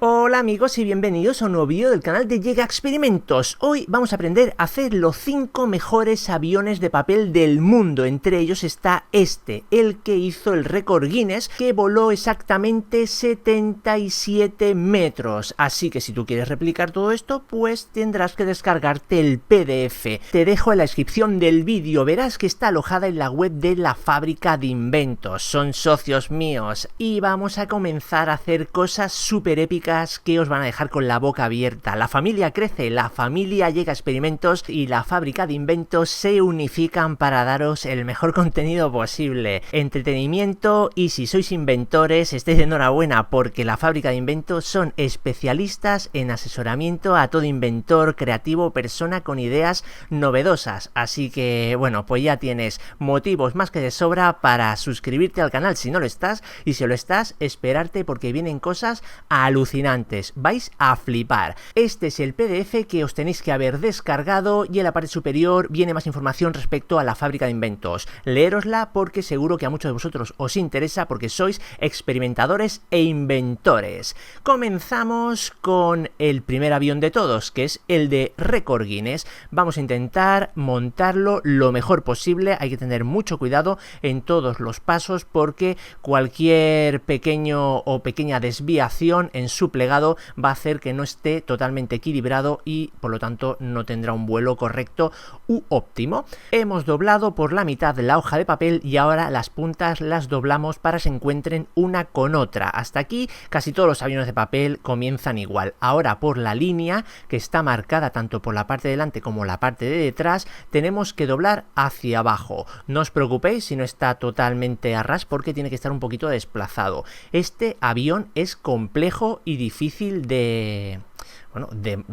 Hola amigos y bienvenidos a un nuevo vídeo del canal de Llega Experimentos. Hoy vamos a aprender a hacer los 5 mejores aviones de papel del mundo. Entre ellos está este, el que hizo el récord Guinness, que voló exactamente 77 metros. Así que si tú quieres replicar todo esto, pues tendrás que descargarte el PDF. Te dejo en la descripción del vídeo, verás que está alojada en la web de la Fábrica de Inventos. Son socios míos y vamos a comenzar a hacer cosas súper épicas que os van a dejar con la boca abierta. La familia crece, la familia Llega Experimentos y la Fábrica de Inventos se unifican para daros el mejor contenido posible, entretenimiento, y si sois inventores estéis de enhorabuena porque la Fábrica de Inventos son especialistas en asesoramiento a todo inventor, creativo, persona con ideas novedosas. Así que bueno, pues ya tienes motivos más que de sobra para suscribirte al canal si no lo estás, y si lo estás, esperarte porque vienen cosas alucinantes. Vais a flipar. Este es el PDF que os tenéis que haber descargado y en la parte superior viene más información respecto a la Fábrica de Inventos. Leérosla porque seguro que a muchos de vosotros os interesa porque sois experimentadores e inventores. Comenzamos con el primer avión de todos, que es el de récord Guinness. Vamos a intentar montarlo lo mejor posible. Hay que tener mucho cuidado en todos los pasos porque cualquier pequeño o pequeña desviación en su plegado va a hacer que no esté totalmente equilibrado y por lo tanto no tendrá un vuelo correcto u óptimo. Hemos doblado por la mitad la hoja de papel y ahora las puntas las doblamos para que se encuentren una con otra. Hasta aquí casi todos los aviones de papel comienzan igual. Ahora por la línea que está marcada tanto por la parte de delante como la parte de detrás tenemos que doblar hacia abajo. No os preocupéis si no está totalmente a ras porque tiene que estar un poquito desplazado. Este avión es complejo y difícil de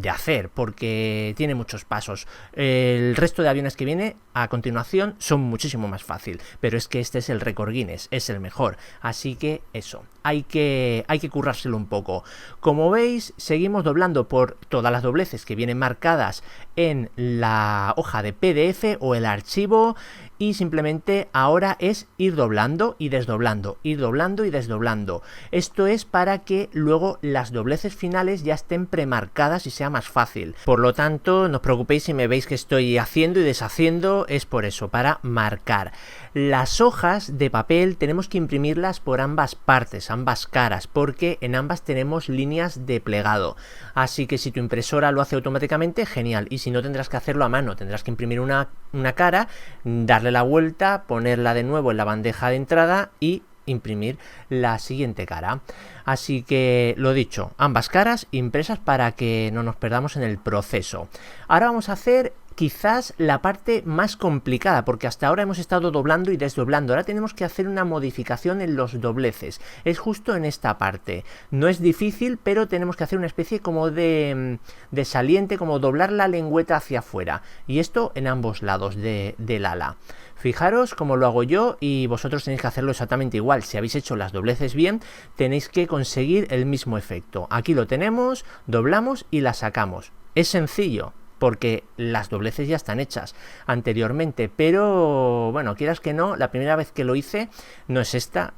hacer porque tiene muchos pasos. El resto de aviones que viene a continuación son muchísimo más fácil, pero es que este es el récord Guinness, es el mejor, así que eso, hay que currárselo un poco. Como veis, seguimos doblando por todas las dobleces que vienen marcadas en la hoja de PDF o el archivo, y simplemente ahora es ir doblando y desdoblando, ir doblando y desdoblando. Esto es para que luego las dobleces finales ya estén premarcadas y sea más fácil. Por lo tanto, no os preocupéis si me veis que estoy haciendo y deshaciendo, es por eso, para marcar. Las hojas de papel tenemos que imprimirlas por ambas partes, ambas caras, porque en ambas tenemos líneas de plegado. Así que si tu impresora lo hace automáticamente, genial, y si no tendrás que hacerlo a mano, tendrás que imprimir una cara, darle la vuelta, ponerla de nuevo en la bandeja de entrada y imprimir la siguiente cara. Así que lo dicho, ambas caras impresas para que no nos perdamos en el proceso. Ahora vamos a hacer quizás la parte más complicada, porque hasta ahora hemos estado doblando y desdoblando. Ahora tenemos que hacer una modificación en los dobleces. Es justo en esta parte. No es difícil, pero tenemos que hacer una especie como de saliente, como doblar la lengüeta hacia afuera. Y esto en ambos lados del ala. Fijaros cómo lo hago yo y vosotros tenéis que hacerlo exactamente igual. Si habéis hecho las dobleces bien, tenéis que conseguir el mismo efecto. Aquí lo tenemos, doblamos y la sacamos. Es sencillo, porque las dobleces ya están hechas anteriormente, pero bueno, quieras que no, la primera vez que lo hice no es esta,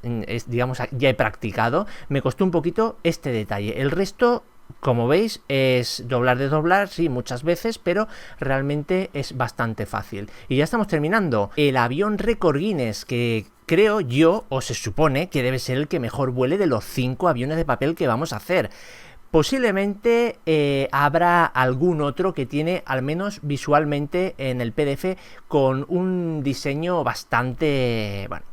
digamos, ya he practicado, me costó un poquito este detalle. El resto, como veis, es doblar de doblar, sí, muchas veces, pero realmente es bastante fácil. Y ya estamos terminando. El avión récord Guinness, que creo yo, o se supone que debe ser el que mejor vuele de los 5 aviones de papel que vamos a hacer. Posiblemente habrá algún otro que tiene, al menos visualmente en el PDF, con un diseño bastante, bueno,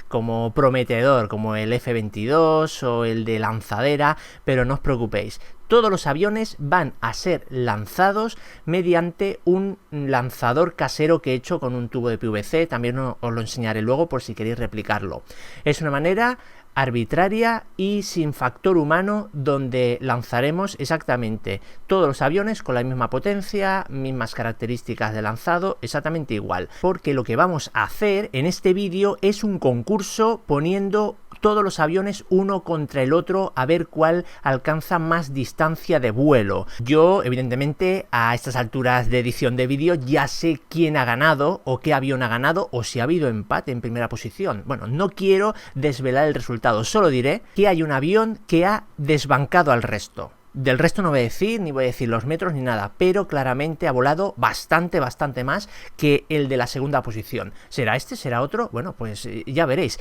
como prometedor, como el F-22 o el de lanzadera, pero no os preocupéis. Todos los aviones van a ser lanzados mediante un lanzador casero que he hecho con un tubo de PVC, también os lo enseñaré luego por si queréis replicarlo. Es una manera arbitraria y sin factor humano donde lanzaremos exactamente todos los aviones con la misma potencia, mismas características de lanzado, exactamente igual, porque lo que vamos a hacer en este vídeo es un concurso poniendo todos los aviones uno contra el otro a ver cuál alcanza más distancia de vuelo. Yo, evidentemente, a estas alturas de edición de vídeo ya sé quién ha ganado o qué avión ha ganado o si ha habido empate en primera posición. Bueno, no quiero desvelar el resultado, solo diré que hay un avión que ha desbancado al resto. Del resto no voy a decir, ni voy a decir los metros ni nada, pero claramente ha volado bastante más que el de la segunda posición. ¿Será este? ¿Será otro? Bueno, pues ya veréis.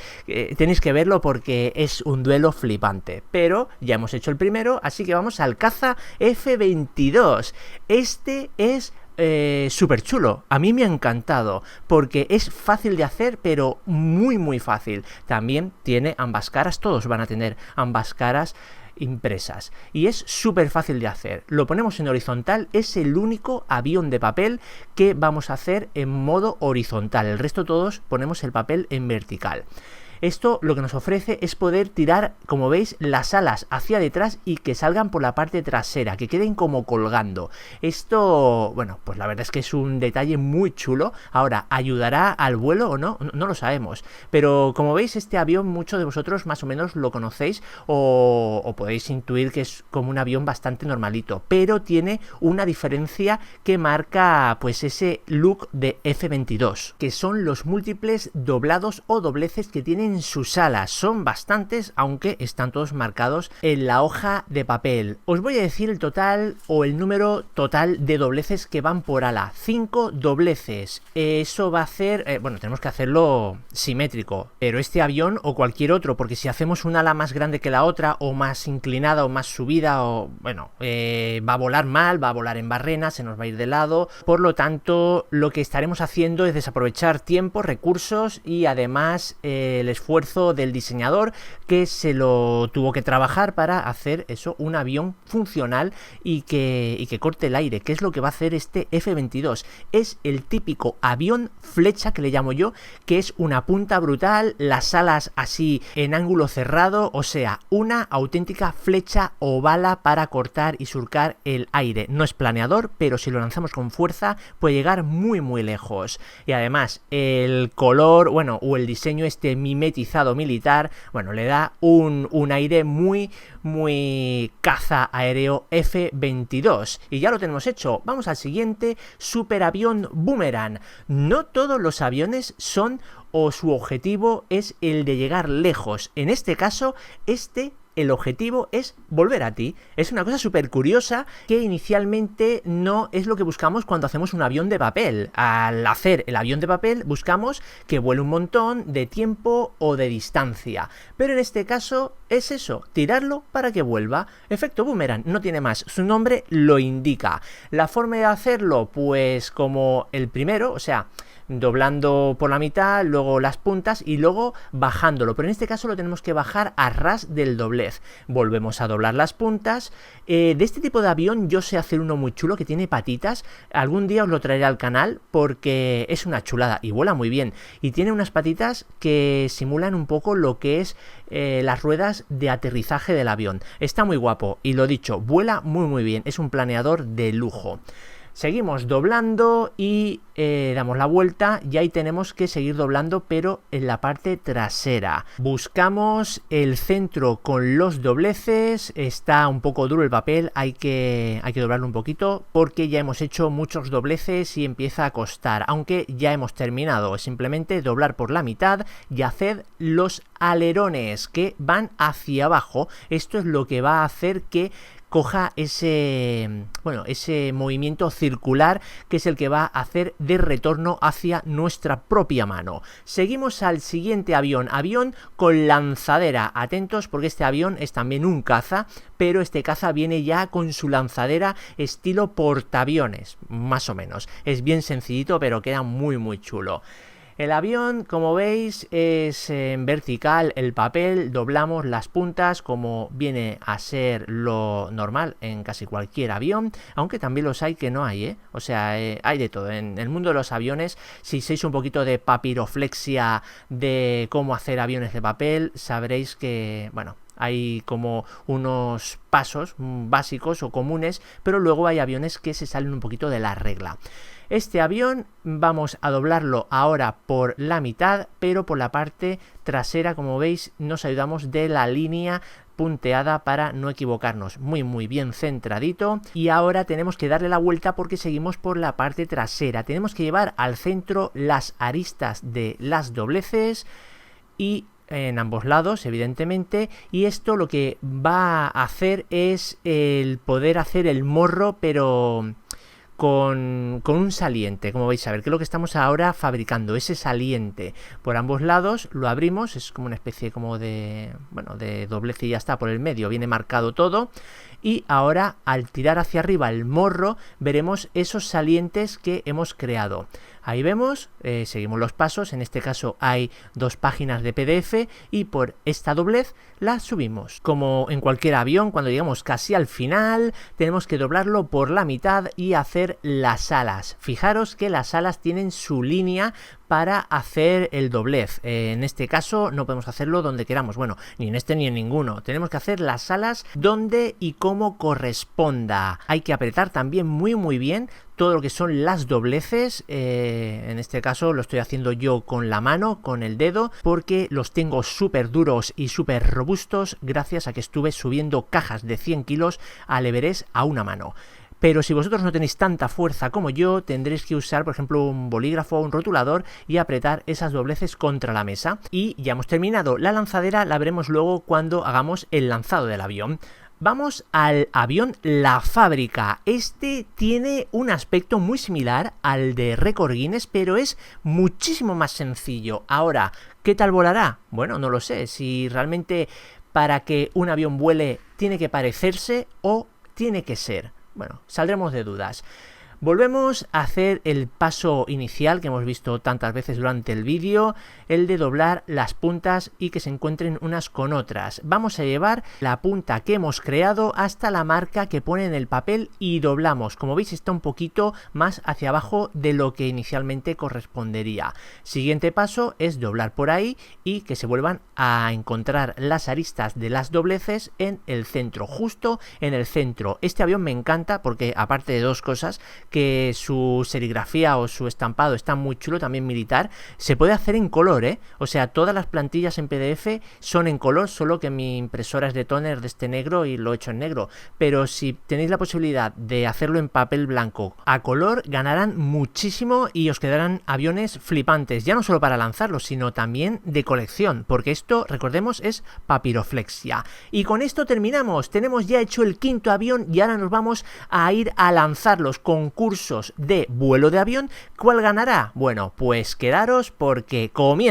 Tenéis que verlo porque es un duelo flipante. Pero ya hemos hecho el primero, así que vamos al caza F-22. Este es súper chulo, a mí me ha encantado porque es fácil de hacer, pero muy fácil. También tiene ambas caras, todos van a tener ambas caras impresas y es súper fácil de hacer. Lo ponemos en horizontal, es el único avión de papel que vamos a hacer en modo horizontal, el resto todos ponemos el papel en vertical. Esto lo que nos ofrece es poder tirar, como veis, las alas hacia detrás y que salgan por la parte trasera, que queden como colgando. Esto, bueno, pues la verdad es que es un detalle muy chulo. Ahora, ¿ayudará al vuelo o no? No lo sabemos. Pero como veis, este avión muchos de vosotros más o menos lo conocéis o podéis intuir que es como un avión bastante normalito. Pero tiene una diferencia que marca pues ese look de F-22, que son los múltiples doblados o dobleces que tienen en sus alas. Son bastantes, aunque están todos marcados en la hoja de papel. Os voy a decir el total o el número total de dobleces que van por ala. 5 dobleces. Eso va a hacer, bueno, tenemos que hacerlo simétrico, pero este avión o cualquier otro, porque si hacemos un ala más grande que la otra, o más inclinada o más subida, o bueno, va a volar mal, va a volar en barrena, se nos va a ir de lado. Por lo tanto, lo que estaremos haciendo es desaprovechar tiempo, recursos y además el esfuerzo del diseñador, que se lo tuvo que trabajar para hacer eso, un avión funcional y que corte el aire, que es lo que va a hacer este F-22. Es el típico avión flecha que le llamo yo, que es una punta brutal, las alas así en ángulo cerrado, o sea, una auténtica flecha o bala para cortar y surcar el aire. No es planeador, pero si lo lanzamos con fuerza puede llegar muy lejos. Y además el color, bueno, o el diseño este mimetizado militar, bueno, le da un aire muy caza aéreo F-22. Y ya lo tenemos hecho. Vamos al siguiente, superavión Boomerang. No todos los aviones son o su objetivo es el de llegar lejos. En este caso, el objetivo es volver a ti. Es una cosa súper curiosa que inicialmente no es lo que buscamos cuando hacemos un avión de papel. Al hacer el avión de papel buscamos que vuele un montón de tiempo o de distancia. Pero en este caso es eso, tirarlo para que vuelva. Efecto boomerang, no tiene más, su nombre lo indica. La forma de hacerlo, pues como el primero, o sea, doblando por la mitad, luego las puntas y luego bajándolo, pero en este caso lo tenemos que bajar a ras del doblez. Volvemos a doblar las puntas. De este tipo de avión yo sé hacer uno muy chulo que tiene patitas, algún día os lo traeré al canal porque es una chulada y vuela muy bien y tiene unas patitas que simulan un poco lo que es las ruedas de aterrizaje del avión. Está muy guapo y lo dicho, vuela muy bien, es un planeador de lujo. Seguimos doblando y damos la vuelta y ahí tenemos que seguir doblando, pero en la parte trasera. Buscamos el centro con los dobleces, está un poco duro el papel, hay que doblarlo un poquito porque ya hemos hecho muchos dobleces y empieza a costar, aunque ya hemos terminado. Simplemente doblar por la mitad y hacer los alerones que van hacia abajo. Esto es lo que va a hacer que coja ese movimiento circular, que es el que va a hacer de retorno hacia nuestra propia mano. Seguimos al siguiente avión con lanzadera. Atentos porque este avión es también un caza, pero este caza viene ya con su lanzadera estilo portaaviones, más o menos. Es bien sencillito, pero queda muy chulo. El avión, como veis, es en vertical el papel, doblamos las puntas como viene a ser lo normal en casi cualquier avión, aunque también los hay que no hay, ¿eh? O sea, hay de todo. En el mundo de los aviones, si sois un poquito de papiroflexia de cómo hacer aviones de papel, sabréis que, bueno, hay como unos pasos básicos o comunes, pero luego hay aviones que se salen un poquito de la regla. Este avión vamos a doblarlo ahora por la mitad, pero por la parte trasera, como veis, nos ayudamos de la línea punteada para no equivocarnos. Muy bien centradito. Y ahora tenemos que darle la vuelta porque seguimos por la parte trasera. Tenemos que llevar al centro las aristas de las dobleces y en ambos lados, evidentemente, y esto lo que va a hacer es el poder hacer el morro, pero con un saliente, como vais a ver, que es lo que estamos ahora fabricando, ese saliente por ambos lados. Lo abrimos, es como una especie como de, bueno, de doblez y ya está, por el medio viene marcado todo. Y ahora al tirar hacia arriba el morro veremos esos salientes que hemos creado. Ahí vemos, seguimos los pasos, en este caso hay 2 páginas de PDF y por esta doblez la subimos. Como en cualquier avión, cuando llegamos casi al final, tenemos que doblarlo por la mitad y hacer las alas. Fijaros que las alas tienen su línea para hacer el doblez. En este caso no podemos hacerlo donde queramos, bueno, ni en este ni en ninguno. Tenemos que hacer las alas donde y como corresponda. Hay que apretar también muy bien todo lo que son las dobleces. En este caso lo estoy haciendo yo con la mano, con el dedo, porque los tengo súper duros y súper robustos gracias a que estuve subiendo cajas de 100 kilos al Everest a una mano. Pero si vosotros no tenéis tanta fuerza como yo, tendréis que usar, por ejemplo, un bolígrafo o un rotulador y apretar esas dobleces contra la mesa. Y ya hemos terminado. La lanzadera la veremos luego cuando hagamos el lanzado del avión. Vamos al avión La Fábrica. Este tiene un aspecto muy similar al de Record Guinness, pero es muchísimo más sencillo. Ahora, ¿qué tal volará? Bueno, no lo sé. Si realmente para que un avión vuele tiene que parecerse o tiene que ser. Bueno, saldremos de dudas. Volvemos a hacer el paso inicial que hemos visto tantas veces durante el vídeo, el de doblar las puntas y que se encuentren unas con otras. Vamos a llevar la punta que hemos creado hasta la marca que pone en el papel y doblamos. Como veis, está un poquito más hacia abajo de lo que inicialmente correspondería. Siguiente paso es doblar por ahí y que se vuelvan a encontrar las aristas de las dobleces en el centro, justo en el centro. Este avión me encanta porque, aparte de 2 cosas, que su serigrafía o su estampado está muy chulo, también militar, se puede hacer en color, o sea, todas las plantillas en PDF son en color, solo que mi impresora es de tóner de este negro y lo he hecho en negro, pero si tenéis la posibilidad de hacerlo en papel blanco a color, ganarán muchísimo y os quedarán aviones flipantes, ya no solo para lanzarlos, sino también de colección, porque esto, recordemos, es papiroflexia. Y con esto terminamos, tenemos ya hecho el 5.º avión y ahora nos vamos a ir a lanzarlos con concursos de vuelo de avión. ¿Cuál ganará? Bueno, pues quedaros porque comienza.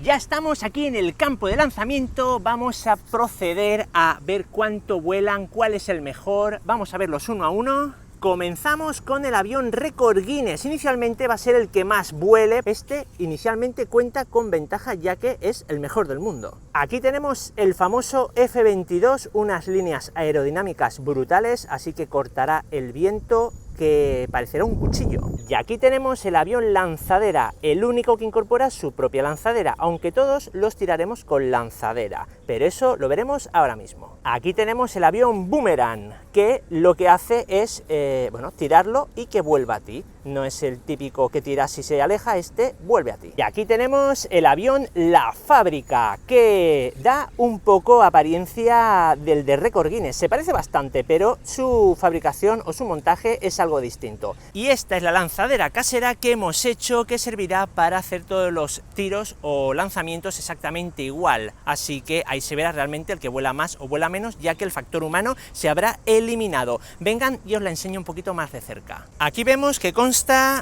Ya estamos aquí en el campo de lanzamiento, vamos a proceder a ver cuánto vuelan, cuál es el mejor, vamos a verlos uno a uno. Comenzamos con el avión Record Guinness. Inicialmente va a ser el que más vuele. Este inicialmente cuenta con ventaja ya que es el mejor del mundo. Aquí tenemos el famoso F-22, unas líneas aerodinámicas brutales, así que cortará el viento que parecerá un cuchillo. Y aquí tenemos el avión lanzadera, el único que incorpora su propia lanzadera, aunque todos los tiraremos con lanzadera, pero eso lo veremos ahora mismo. Aquí tenemos el avión Boomerang, que lo que hace es, bueno, tirarlo y que vuelva a ti. No es el típico que tiras y se aleja, este vuelve a ti. Y aquí tenemos el avión La Fábrica, que da un poco apariencia del de Record Guinness. Se parece bastante, pero su fabricación o su montaje es algo distinto. Y esta es la lanzadera casera que hemos hecho, que servirá para hacer todos los tiros o lanzamientos exactamente igual. Así que ahí se verá realmente el que vuela más o vuela menos, ya que el factor humano se habrá eliminado. Vengan y os la enseño un poquito más de cerca. Aquí vemos que consta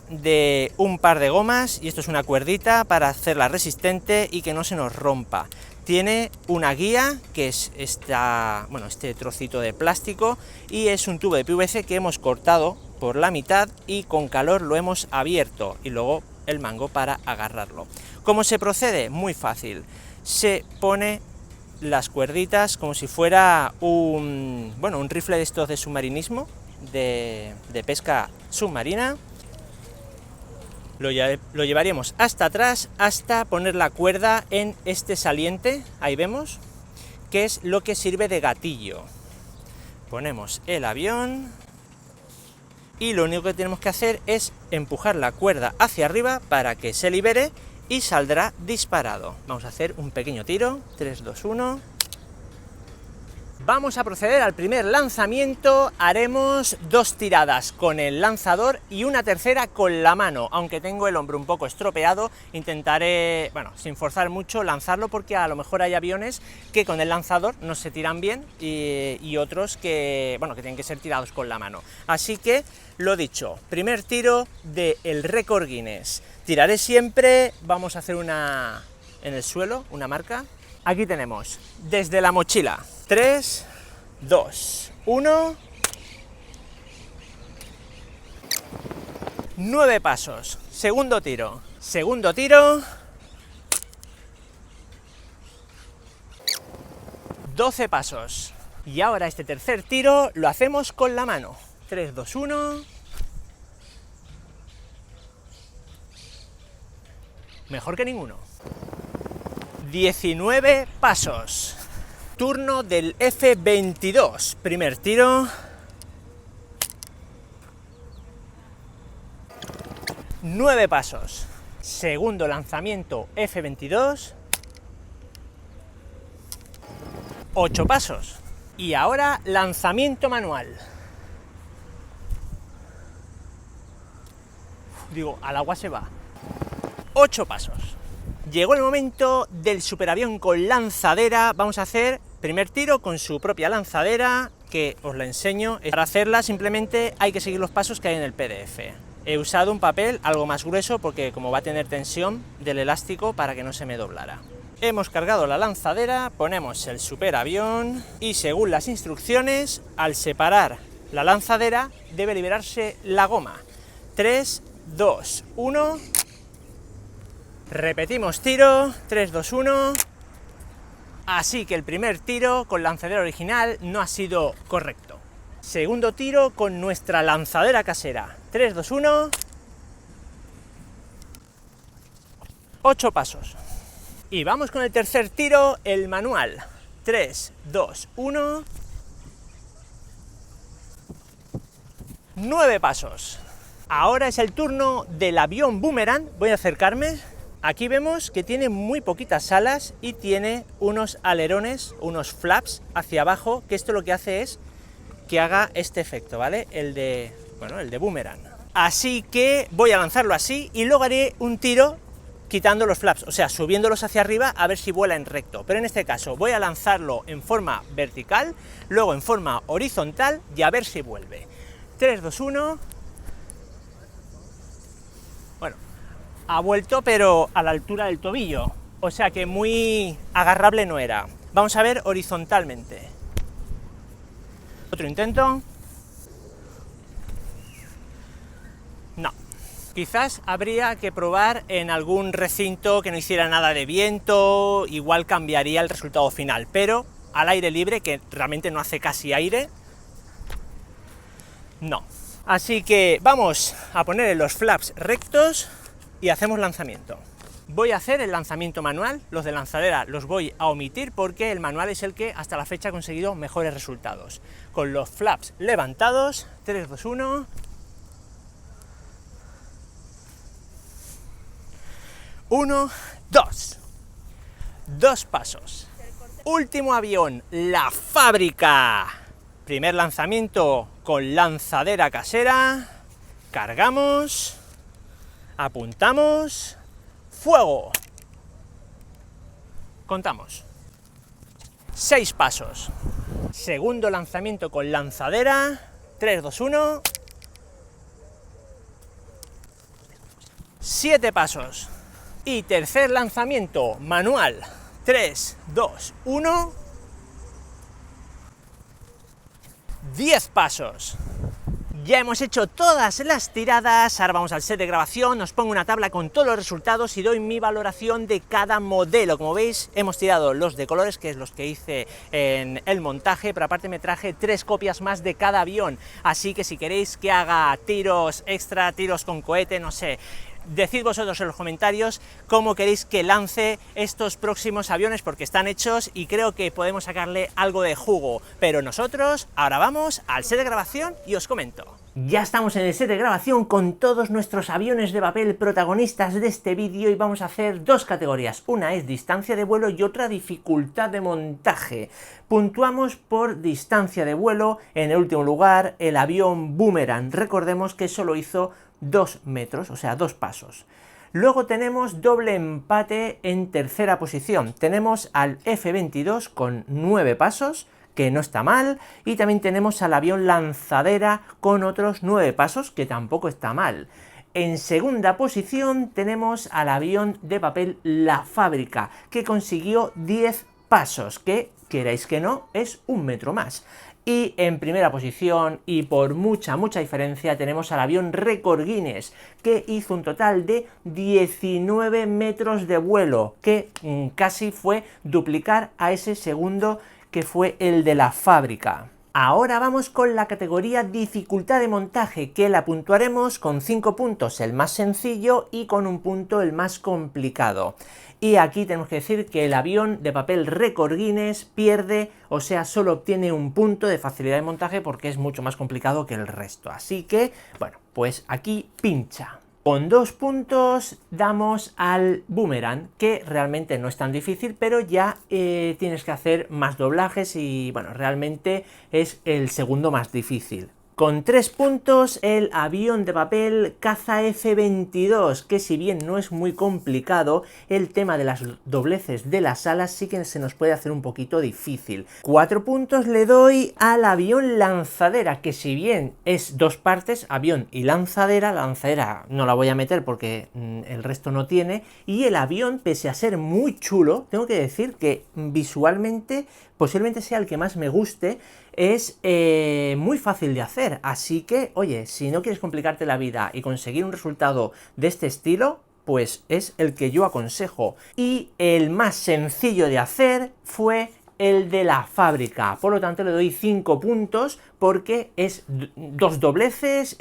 de un par de gomas y esto es una cuerdita para hacerla resistente y que no se nos rompa. Tiene una guía que es este trocito de plástico y es un tubo de PVC que hemos cortado por la mitad y con calor lo hemos abierto y luego el mango para agarrarlo. ¿Cómo se procede? Muy fácil. Se pone las cuerditas como si fuera un rifle de estos de submarinismo, de pesca submarina. Lo llevaríamos hasta atrás hasta poner la cuerda en este saliente, ahí vemos, que es lo que sirve de gatillo. Ponemos el avión y lo único que tenemos que hacer es empujar la cuerda hacia arriba para que se libere y saldrá disparado. Vamos a hacer un pequeño tiro, 3, 2, 1... Vamos a proceder al primer lanzamiento, haremos 2 tiradas con el lanzador y una tercera con la mano, aunque tengo el hombro un poco estropeado, intentaré, bueno, sin forzar mucho, lanzarlo porque a lo mejor hay aviones que con el lanzador no se tiran bien y otros que, bueno, que tienen que ser tirados con la mano. Así que, lo dicho, primer tiro del récord Guinness. Tiraré siempre, vamos a hacer una en el suelo, una marca. Aquí tenemos, desde la mochila. 3, 2, 1... 9 pasos. Segundo tiro. Segundo tiro. 12 pasos. Y ahora este tercer tiro lo hacemos con la mano. 3, 2, 1... Mejor que ninguno. 19 pasos. Turno del F-22. Primer tiro. 9 pasos. Segundo lanzamiento F-22. 8 pasos. Y ahora lanzamiento manual. Digo, al agua se va. 8 pasos. Llegó el momento del superavión con lanzadera. Vamos a hacer primer tiro con su propia lanzadera, que os la enseño. Para hacerla simplemente hay que seguir los pasos que hay en el PDF. He usado un papel algo más grueso porque como va a tener tensión del elástico para que no se me doblara. Hemos cargado la lanzadera, ponemos el superavión y según las instrucciones, al separar la lanzadera debe liberarse la goma. 3, 2, 1... Repetimos tiro, 3, 2, 1... Así que el primer tiro con lanzadera original no ha sido correcto. Segundo tiro con nuestra lanzadera casera. 3, 2, 1... 8 pasos. Y vamos con el tercer tiro, el manual. 3, 2, 1... 9 pasos. Ahora es el turno del avión boomerang. Voy a acercarme. Aquí vemos que tiene muy poquitas alas y tiene unos alerones, unos flaps hacia abajo, que esto lo que hace es que haga este efecto, ¿vale? El de boomerang. Así que voy a lanzarlo así y luego haré un tiro quitando los flaps, o sea, subiéndolos hacia arriba a ver si vuela en recto. Pero en este caso voy a lanzarlo en forma vertical, luego en forma horizontal y a ver si vuelve. 3, 2, 1... Bueno, ha vuelto, pero a la altura del tobillo, o sea que muy agarrable no era. Vamos a ver horizontalmente. Otro intento. No. Quizás habría que probar en algún recinto que no hiciera nada de viento, igual cambiaría el resultado final, pero al aire libre, que realmente no hace casi aire, no. Así que vamos a poner los flaps rectos y hacemos lanzamiento. Voy a hacer el lanzamiento manual, los de lanzadera los voy a omitir porque el manual es el que hasta la fecha ha conseguido mejores resultados. Con los flaps levantados, 3, 2, 1... 1, 2. 2 pasos. Último avión, la fábrica. Primer lanzamiento con lanzadera casera. Cargamos. Apuntamos. ¡Fuego! Contamos. 6 pasos. Segundo lanzamiento con lanzadera. 3, 2, 1. 7 pasos. Y tercer lanzamiento manual. 3, 2, 1. 10 pasos. Ya hemos hecho todas las tiradas, ahora vamos al set de grabación, os pongo una tabla con todos los resultados y doy mi valoración de cada modelo. Como veis, hemos tirado los de colores, que es los que hice en el montaje, pero aparte me traje 3 copias más de cada avión, así que si queréis que haga tiros extra, tiros con cohete, no sé, Decid vosotros en los comentarios cómo queréis que lance estos próximos aviones, porque están hechos y creo que podemos sacarle algo de jugo. Pero nosotros ahora vamos al set de grabación y os comento. Ya estamos en el set de grabación con todos nuestros aviones de papel protagonistas de este vídeo y vamos a hacer dos categorías. Una es distancia de vuelo y otra dificultad de montaje. Puntuamos por distancia de vuelo. En el último lugar, el avión Boomerang. Recordemos que solo hizo 2 metros, o sea, 2 pasos. Luego tenemos doble empate en tercera posición. Tenemos al F-22 con 9 pasos, que no está mal, y también tenemos al avión lanzadera con otros 9 pasos, que tampoco está mal. En segunda posición tenemos al avión de papel La Fábrica, que consiguió 10 pasos, que, queráis que no, es 1 metro más. Y en primera posición, y por mucha diferencia, tenemos al avión Récord Guinness, que hizo un total de 19 metros de vuelo, que casi fue duplicar a ese segundo que fue el de La Fábrica. Ahora vamos con la categoría dificultad de montaje, que la puntuaremos con 5 puntos el más sencillo y con 1 punto el más complicado. Y aquí tenemos que decir que el avión de papel Récord Guinness pierde, o sea, solo obtiene 1 punto de facilidad de montaje porque es mucho más complicado que el resto. Así que, bueno, pues aquí pincha. Con 2 puntos damos al Boomerang, que realmente no es tan difícil, pero ya tienes que hacer más doblajes y, bueno, realmente es el segundo más difícil. Con 3 puntos el avión de papel Caza F-22, que si bien no es muy complicado, el tema de las dobleces de las alas sí que se nos puede hacer un poquito difícil. 4 puntos le doy al avión lanzadera, que si bien es 2 partes, avión y lanzadera, la lanzadera no la voy a meter porque el resto no tiene, y el avión, pese a ser muy chulo, tengo que decir que visualmente posiblemente sea el que más me guste, es muy fácil de hacer, así que, oye, si no quieres complicarte la vida y conseguir un resultado de este estilo, pues es el que yo aconsejo. Y el más sencillo de hacer fue el de La Fábrica, por lo tanto le doy 5 puntos porque es 2 dobleces,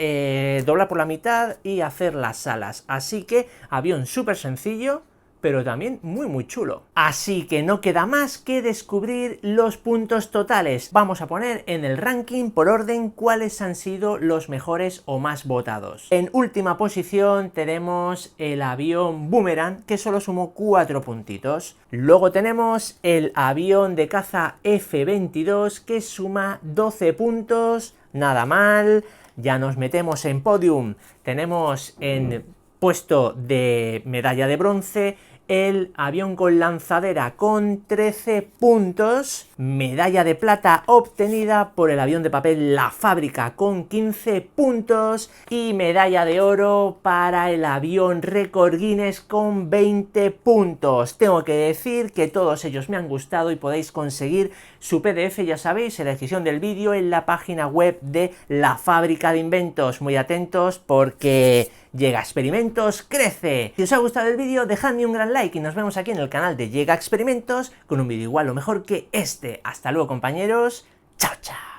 doblar por la mitad y hacer las alas, así que avión súper sencillo, pero también muy chulo. Así que no queda más que descubrir los puntos totales. Vamos a poner en el ranking por orden cuáles han sido los mejores o más votados. En última posición tenemos el avión Boomerang, que solo sumó 4 puntitos. Luego tenemos el avión de caza F-22, que suma 12 puntos, nada mal. Ya nos metemos en podium. Tenemos en puesto de medalla de bronce el avión con lanzadera con 13 puntos, medalla de plata obtenida por el avión de papel La Fábrica con 15 puntos y medalla de oro para el avión Récord Guinness con 20 puntos. Tengo que decir que todos ellos me han gustado y podéis conseguir su PDF, ya sabéis, en la descripción del vídeo en la página web de La Fábrica de Inventos. Muy atentos porque Llega Experimentos crece. Si os ha gustado el vídeo, dejadme un gran like y nos vemos aquí en el canal de Llega Experimentos con un vídeo igual o mejor que este. Hasta luego, compañeros. Chao, chao.